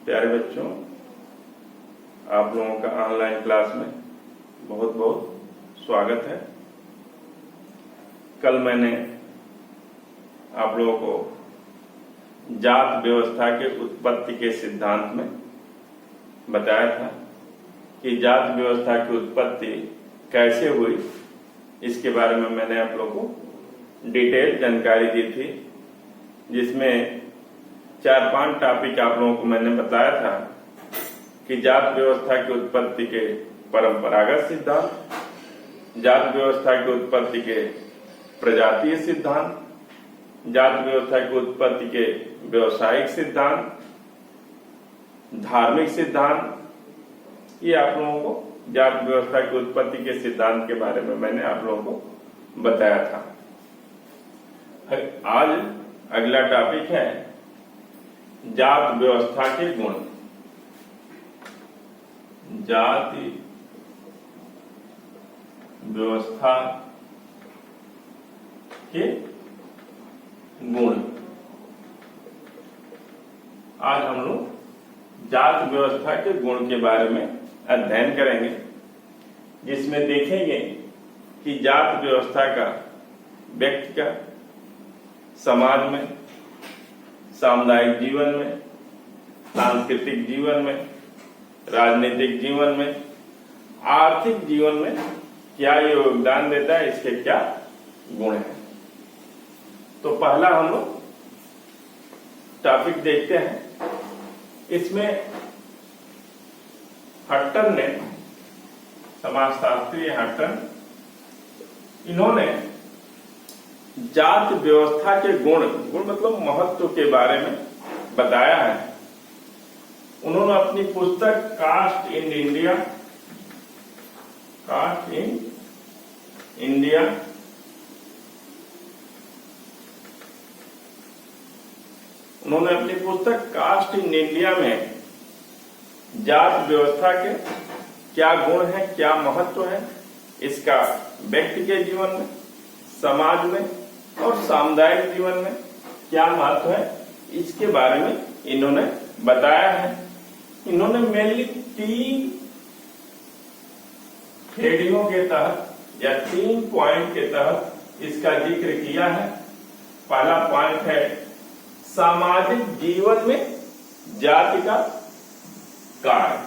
प्यारे बच्चों, आप लोगों का ऑनलाइन क्लास में बहुत बहुत स्वागत है। कल मैंने आप लोगों को जात व्यवस्था के उत्पत्ति के सिद्धांत में बताया था कि जात व्यवस्था की उत्पत्ति कैसे हुई। इसके बारे में मैंने आप लोगों को डिटेल जानकारी दी थी, जिसमें 4-5 टॉपिक आप लोगों को मैंने बताया था कि जात व्यवस्था की उत्पत्ति के परंपरागत सिद्धांत, जात व्यवस्था की उत्पत्ति के प्रजातीय सिद्धांत, जात व्यवस्था की उत्पत्ति के व्यवसायिक सिद्धांत, धार्मिक सिद्धांत। ये आप लोगों को जात व्यवस्था की उत्पत्ति के सिद्धांत के बारे में मैंने आप लोगों को बताया था। आज अगला टॉपिक है जात व्यवस्था के गुण। जाति व्यवस्था के गुण। आज हम लोग जात व्यवस्था के गुण के बारे में अध्ययन करेंगे, जिसमें देखेंगे कि जात व्यवस्था का व्यक्ति का समाज में, सामुदायिक जीवन में, सांस्कृतिक जीवन में, राजनीतिक जीवन में, आर्थिक जीवन में क्या योगदान देता है, इसके क्या गुण हैं। तो पहला हम लोग टॉपिक देखते हैं। इसमें हट्टन ने, समाजशास्त्री हट्टन, इन्होंने जात व्यवस्था के गुण मतलब महत्व के बारे में बताया है। उन्होंने अपनी पुस्तक कास्ट इन इंडिया उन्होंने अपनी पुस्तक कास्ट इन इंडिया में जात व्यवस्था के क्या गुण है, क्या महत्व है, इसका व्यक्ति के जीवन में, समाज में और सामुदायिक जीवन में क्या महत्व है, इसके बारे में इन्होंने बताया है। इन्होंने मेनली 3 हेडिंगों के तहत या 3 पॉइंट के तहत इसका जिक्र किया है। पहला पॉइंट है सामाजिक जीवन में जाति का कार्य,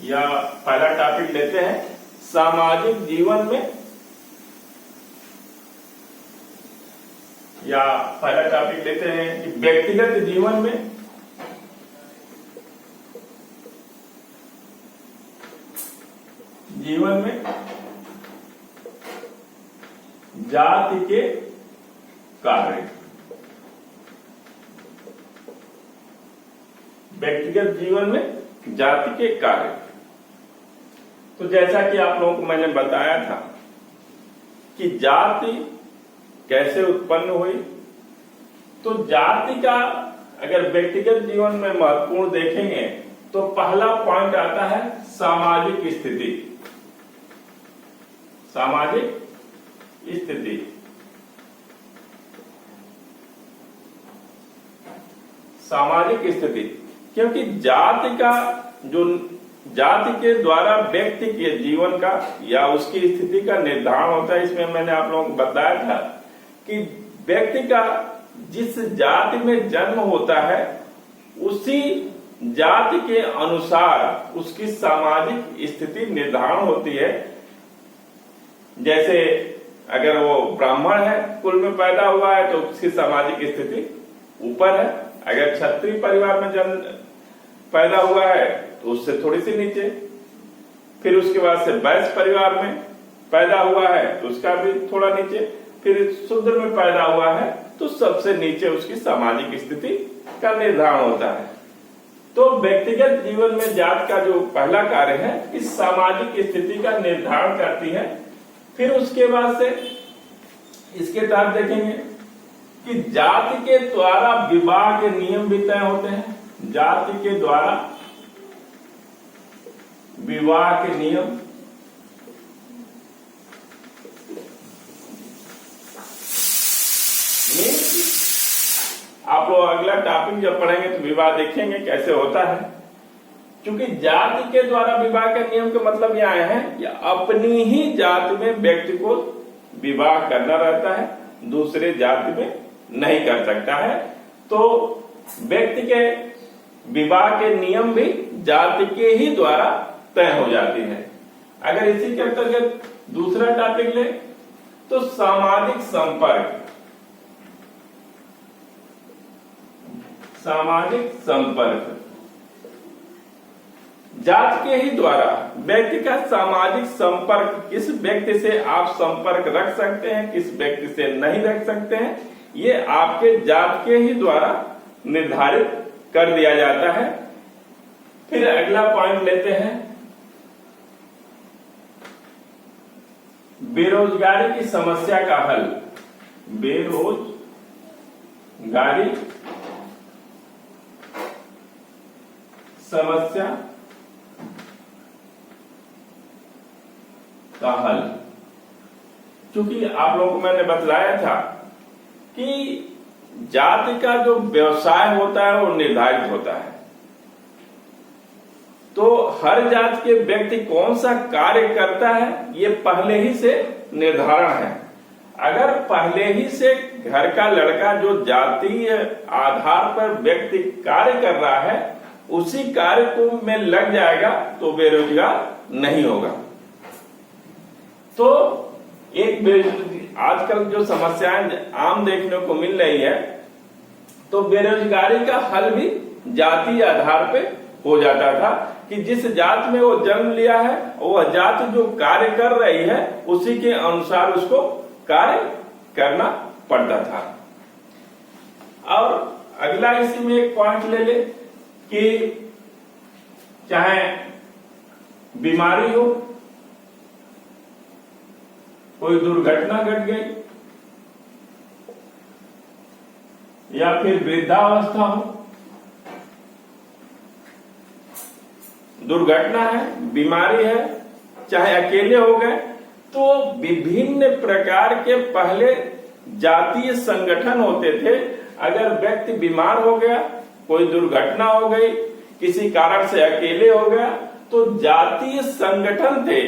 या पहला टॉपिक लेते हैं सामाजिक जीवन में, या पहला टॉपिक लेते हैं कि व्यक्तिगत जीवन में जाति के कार्य। व्यक्तिगत जीवन में जाति के कार्य। तो जैसा कि आप लोगों को मैंने बताया था कि जाति कैसे उत्पन्न हुई, तो जाति का अगर व्यक्तिगत जीवन में महत्वपूर्ण देखेंगे तो पहला पॉइंट आता है सामाजिक स्थिति। सामाजिक स्थिति, सामाजिक स्थिति, क्योंकि जाति के द्वारा व्यक्ति के जीवन का या उसकी स्थिति का निर्धारण होता है। इसमें मैंने आप लोगों को बताया था कि व्यक्ति का जिस जाति में जन्म होता है उसी जाति के अनुसार उसकी सामाजिक स्थिति निर्धारण होती है। जैसे अगर वो ब्राह्मण है, कुल में पैदा हुआ है, तो उसकी सामाजिक स्थिति ऊपर है। अगर क्षत्रिय परिवार में जन्म पैदा हुआ है तो उससे थोड़ी सी नीचे। फिर उसके बाद से वैश्य परिवार में पैदा हुआ है तो उसका भी थोड़ा नीचे। फिर शूद्र में पैदा हुआ है तो सबसे नीचे उसकी सामाजिक स्थिति का निर्धारण होता है। तो व्यक्तिगत जीवन में जात का जो पहला कार्य है इस सामाजिक स्थिति का निर्धारण करती है। फिर उसके बाद से इसके तहत देखेंगे कि जाति के द्वारा विवाह के नियम भी तय होते हैं। जाति के द्वारा विवाह के नियम, टॉपिक जब पढ़ेंगे तो विवाह देखेंगे कैसे होता है। क्योंकि जाति के द्वारा विवाह के नियम का मतलब यह है कि अपनी ही जाति में व्यक्ति को विवाह करना रहता है, दूसरे जाति में नहीं कर सकता है। तो व्यक्ति के विवाह के नियम भी जाति के ही द्वारा तय हो जाती है। अगर इसी के अंतर्गत दूसरा टॉपिक ले तो सामाजिक संपर्क। सामाजिक संपर्क जाति के ही द्वारा व्यक्ति का सामाजिक संपर्क, किस व्यक्ति से आप संपर्क रख सकते हैं, किस व्यक्ति से नहीं रख सकते हैं, ये आपके जाति के ही द्वारा निर्धारित कर दिया जाता है। फिर अगला पॉइंट लेते हैं, बेरोजगारी की समस्या का हल। बेरोजगारी समस्या का हल। क्योंकि आप लोगों को मैंने बतलाया था कि जाति का जो व्यवसाय होता है वो निर्धारित होता है। तो हर जाति के व्यक्ति कौन सा कार्य करता है ये पहले ही से निर्धारण है। अगर पहले ही से घर का लड़का जो जातीय आधार पर व्यक्ति कार्य कर रहा है उसी कार्य को में लग जाएगा तो बेरोजगार नहीं होगा। तो एक आजकल जो समस्याएं आम देखने को मिल रही है, तो बेरोजगारी का हल भी जातीय आधार पे हो जाता था कि जिस जात में वो जन्म लिया है वह जात जो कार्य कर रही है उसी के अनुसार उसको कार्य करना पड़ता था। और अगला इसी में एक पॉइंट ले ले कि चाहे बीमारी हो, कोई दुर्घटना घट गई या फिर वृद्धावस्था हो, दुर्घटना है, बीमारी है, चाहे अकेले हो गए, तो विभिन्न प्रकार के पहले जातीय संगठन होते थे। अगर व्यक्ति बीमार हो गया, कोई दुर्घटना हो गई, किसी कारण से अकेले हो गया, तो जातीय संगठन थे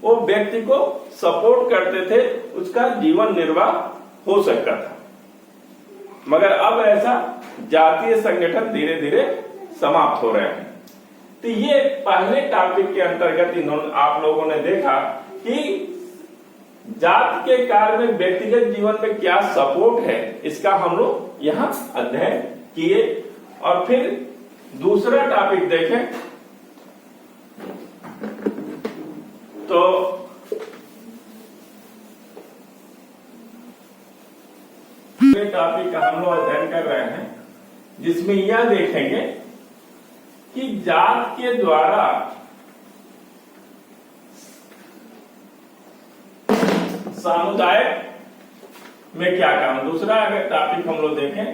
वो व्यक्ति को सपोर्ट करते थे, उसका जीवन निर्वाह हो सकता था। मगर अब ऐसा जातीय संगठन धीरे धीरे समाप्त हो रहे हैं। तो ये पहले टॉपिक के अंतर्गत इन्होंने आप लोगों ने देखा कि जाति के कार्य में व्यक्तिगत जीवन में क्या सपोर्ट है, इसका हम लोग यहाँ अध्ययन किए। और फिर दूसरा टॉपिक देखें तो टॉपिक का हम लोग अध्ययन कर रहे हैं जिसमें यह देखेंगे कि जात के द्वारा समुदाय में क्या काम। दूसरा अगर टॉपिक हम लोग देखें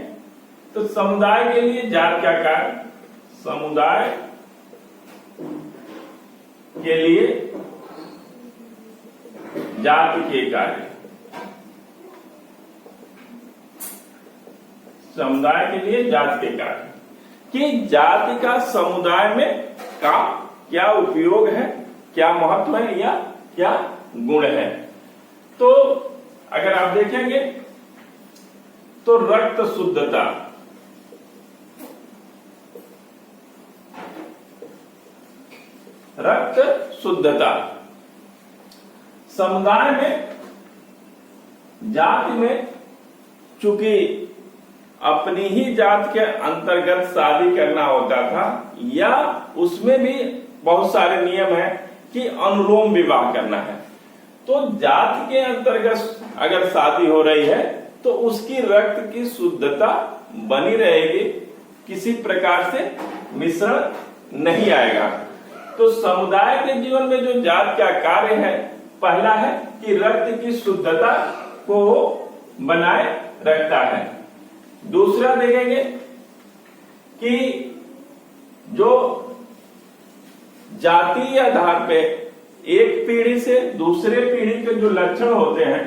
तो समुदाय के लिए जात क्या कार्य, समुदाय के लिए जाति के कार्य, समुदाय के लिए जाति के कार्य, कि जाति का समुदाय में काम क्या उपयोग है, क्या महत्व है या क्या गुण है। तो अगर आप देखेंगे तो रक्त शुद्धता, रक्त शुद्धता समुदाय में, जाति में चूंकि अपनी ही जात के अंतर्गत शादी करना होता था या उसमें भी बहुत सारे नियम हैं कि अनुलोम विवाह करना है, तो जात के अंतर्गत अगर शादी हो रही है तो उसकी रक्त की शुद्धता बनी रहेगी, किसी प्रकार से मिश्रण नहीं आएगा। तो समुदाय के जीवन में जो जात का कार्य है, पहला है कि रक्त की शुद्धता को बनाए रखता है। दूसरा देखेंगे कि जो जातीय आधार पे एक पीढ़ी से दूसरे पीढ़ी के जो लक्षण होते हैं,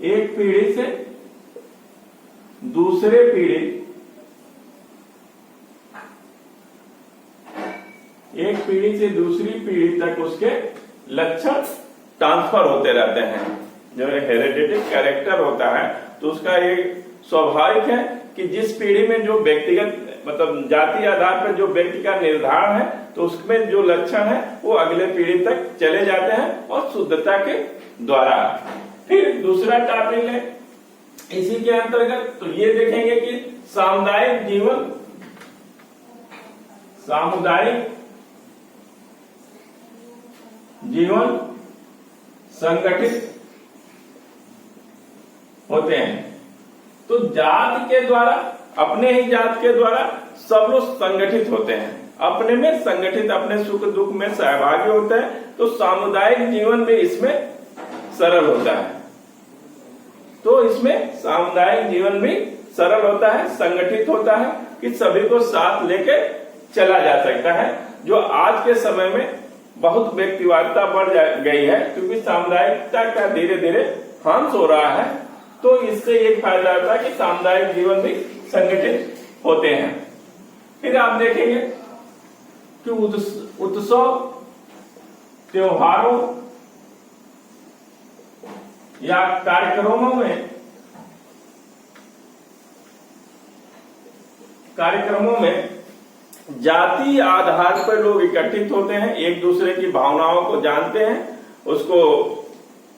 एक पीढ़ी से दूसरे पीढ़ी, एक पीढ़ी से दूसरी पीढ़ी तक उसके लक्षण ट्रांसफर होते रहते हैं। जो हेरिडेटरी कैरेक्टर होता है तो उसका एक स्वाभाविक है कि जिस पीढ़ी में जो व्यक्तिगत मतलब जाति आधार पर जो व्यक्ति का निर्धारण है तो उसमें जो लक्षण है वो अगले पीढ़ी तक चले जाते हैं और शुद्धता के द्वारा। फिर दूसरा टॉपिक है इसी के अंतर्गत, तो ये देखेंगे कि सामुदायिक जीवन, सामुदायिक जीवन संगठित होते हैं। तो जात के द्वारा, अपने ही जात के द्वारा सब लोग संगठित होते हैं, अपने में संगठित, अपने सुख दुख में सहभागी होते हैं। तो सामुदायिक जीवन में इसमें सरल होता है, तो इसमें सामुदायिक जीवन भी सरल होता है, संगठित होता है कि सभी को साथ लेके चला जा सकता है। जो आज के समय में बहुत व्यक्तिवादिता बढ़ गई है क्योंकि सामुदायिकता का धीरे धीरे ह्रास हो रहा है, तो इससे एक फायदा होता है कि सामुदायिक जीवन भी संगठित होते हैं। फिर आप देखेंगे कि उत्सव, त्योहारों या कार्यक्रमों में जाति आधार पर लोग इकट्ठित होते हैं, एक दूसरे की भावनाओं को जानते हैं, उसको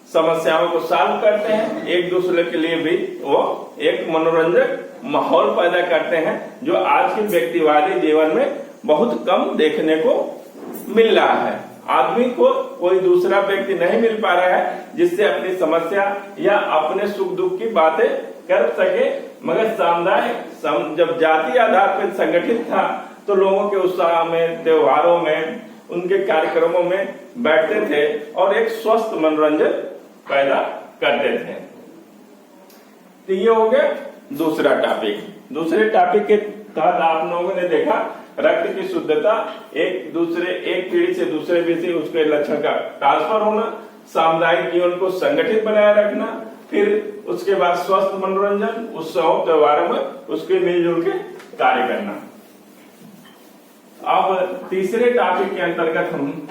समस्याओं को सॉल्व करते हैं, एक दूसरे के लिए भी वो एक मनोरंजक माहौल पैदा करते हैं, जो आज के व्यक्तिवादी जीवन में बहुत कम देखने को मिल रहा है। आदमी को कोई दूसरा व्यक्ति नहीं मिल पा रहा है जिससे अपनी समस्या या अपने सुख दुख की बातें कर सके, मगर समुदाय जब जाति आधार पर संगठित था तो लोगों के उत्साह में, त्योहारों में, उनके कार्यक्रमों में बैठते थे और एक स्वस्थ मनोरंजन पैदा करते थे। तो ये हो गया दूसरा टॉपिक। दूसरे टॉपिक के तहत आप लोगों ने देखा रक्त की शुद्धता, एक पीढ़ी से दूसरे पीढ़ी से उसके लक्षण का ट्रांसफर होना, सामुदायिक जीवन को संगठित बनाए रखना, फिर उसके बाद स्वस्थ मनोरंजन, उत्सव त्योहारों में उसके मिलजुल के कार्य करना। अब तीसरे टॉपिक के अंतर्गत हम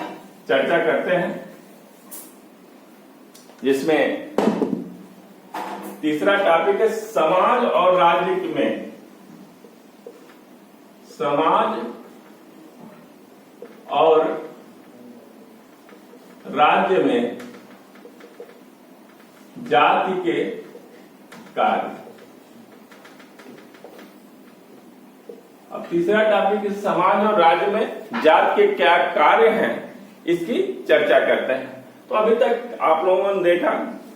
चर्चा करते हैं, जिसमें तीसरा टॉपिक है समाज और राज्य में, समाज और राज्य में जाति के कार्य। अब तीसरा टॉपिक समाज और राज्य में जात के क्या कार्य हैं इसकी चर्चा करते हैं। तो अभी तक आप लोगों ने देखा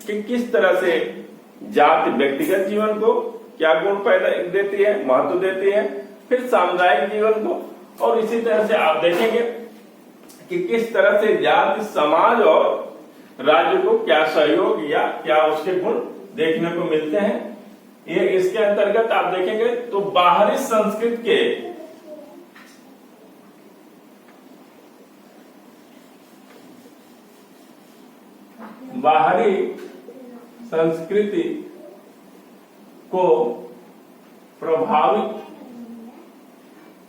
कि किस तरह से जात व्यक्तिगत जीवन को क्या गुण पैदा देती है, महत्व देती है, फिर सामुदायिक जीवन को, और इसी तरह से आप देखेंगे कि किस तरह से जात समाज और राज्य को क्या सहयोग या क्या उसके गुण देखने को मिलते हैं। ये इसके अंतर्गत आप देखेंगे तो बाहरी संस्कृति के बाहरी संस्कृति को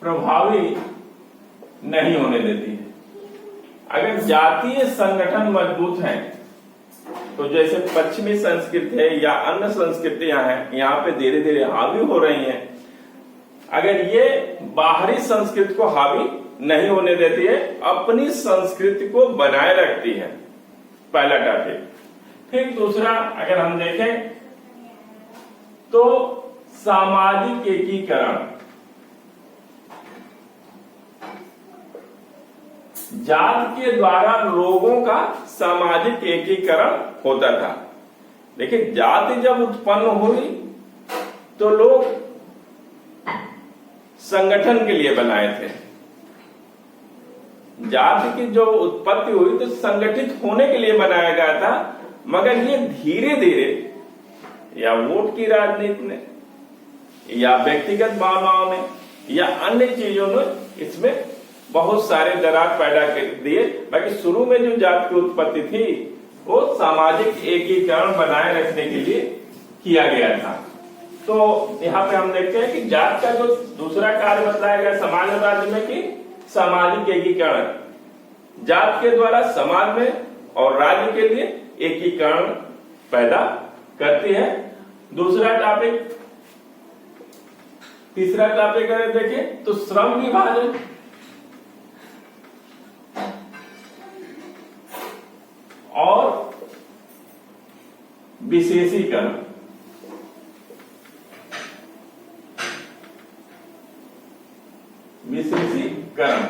प्रभावी नहीं होने देती है। अगर जातीय संगठन मजबूत हैं तो जैसे पश्चिमी संस्कृति है या अन्य संस्कृतियां हैं, यहाँ पे धीरे धीरे हावी हो रही हैं, अगर ये बाहरी संस्कृति को हावी नहीं होने देती है, अपनी संस्कृति को बनाए रखती है, पहला टॉपिक। फिर दूसरा अगर हम देखें तो सामाजिक एकीकरण, जात के द्वारा लोगों का सामाजिक एकीकरण होता था। देखिए, जाति जब उत्पन्न हुई तो लोग संगठन के लिए बनाए थे। जाति की जो उत्पत्ति हुई तो संगठित होने के लिए बनाया गया था, मगर ये धीरे धीरे या वोट की राजनीति ने या व्यक्तिगत भावनाओं ने या अन्य चीजों ने इसमें बहुत सारे दरार पैदा कर दिए। बाकी शुरू में जो जात की उत्पत्ति थी वो सामाजिक एकीकरण बनाए रखने के लिए किया गया था। तो यहाँ पे हम देखते हैं कि जात का जो दूसरा कार्य बताया गया समाज और राज्य में कि सामाजिक एकीकरण, जात के द्वारा समाज में और राज्य के लिए एकीकरण पैदा करती है। दूसरा टॉपिक, तीसरा टॉपिक अगर देखें तो श्रम विभाजन और विशेषीकरण। विशेषीकरण,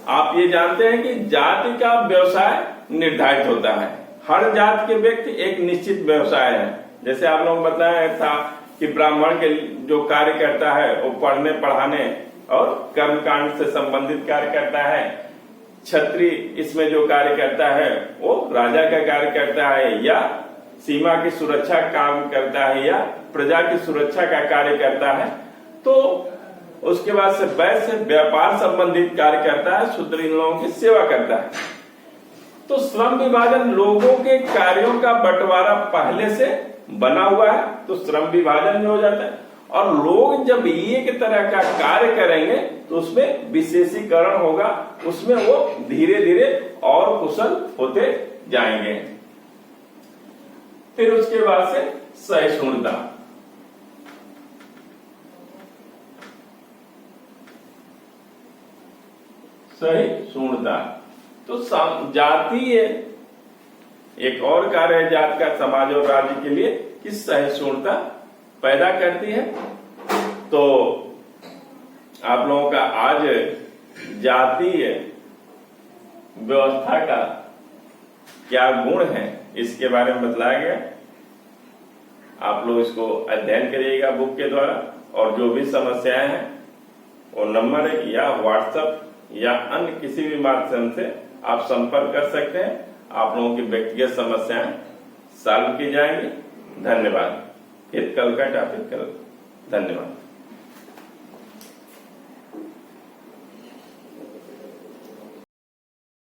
आप ये जानते हैं कि जाति का व्यवसाय निर्धारित होता है। हर जात के व्यक्ति एक निश्चित व्यवसाय है। जैसे आप लोगों को बताया था कि ब्राह्मण के जो कार्य करता है वो पढ़ने पढ़ाने और कर्मकांड से संबंधित कार्य करता है। क्षत्रिय इसमें जो कार्य करता है वो राजा का कार्य करता है, या सीमा की सुरक्षा काम करता है, या प्रजा की सुरक्षा का कार्य करता है। तो उसके बाद से वैश्य व्यापार संबंधित कार्य करता है, शूद्र इन लोगों की सेवा करता है। तो श्रम विभाजन लोगों के कार्यों का बंटवारा पहले से बना हुआ है, तो श्रम विभाजन में हो जाता है। और लोग जब एक तरह का कार्य करेंगे तो उसमें विशेषीकरण होगा, उसमें वो धीरे धीरे और कुशल होते जाएंगे। फिर उसके बाद से सहिष्णुता, सहिष्णुता तो जातीय एक और कार्य है जात का समाज और राज्य के लिए कि सहिष्णुता पैदा करती है। तो आप लोगों का आज जातीय व्यवस्था का क्या गुण है इसके बारे में बतलाया गया। आप लोग इसको अध्ययन करिएगा बुक के द्वारा, और जो भी समस्याएं हैं वो नंबर या व्हाट्सएप या अन्य किसी भी माध्यम से आप संपर्क कर सकते हैं। आप लोगों की व्यक्तिगत समस्याएं सॉल्व की जाएंगी। धन्यवाद। फिर कल का टॉपिक कल। धन्यवाद।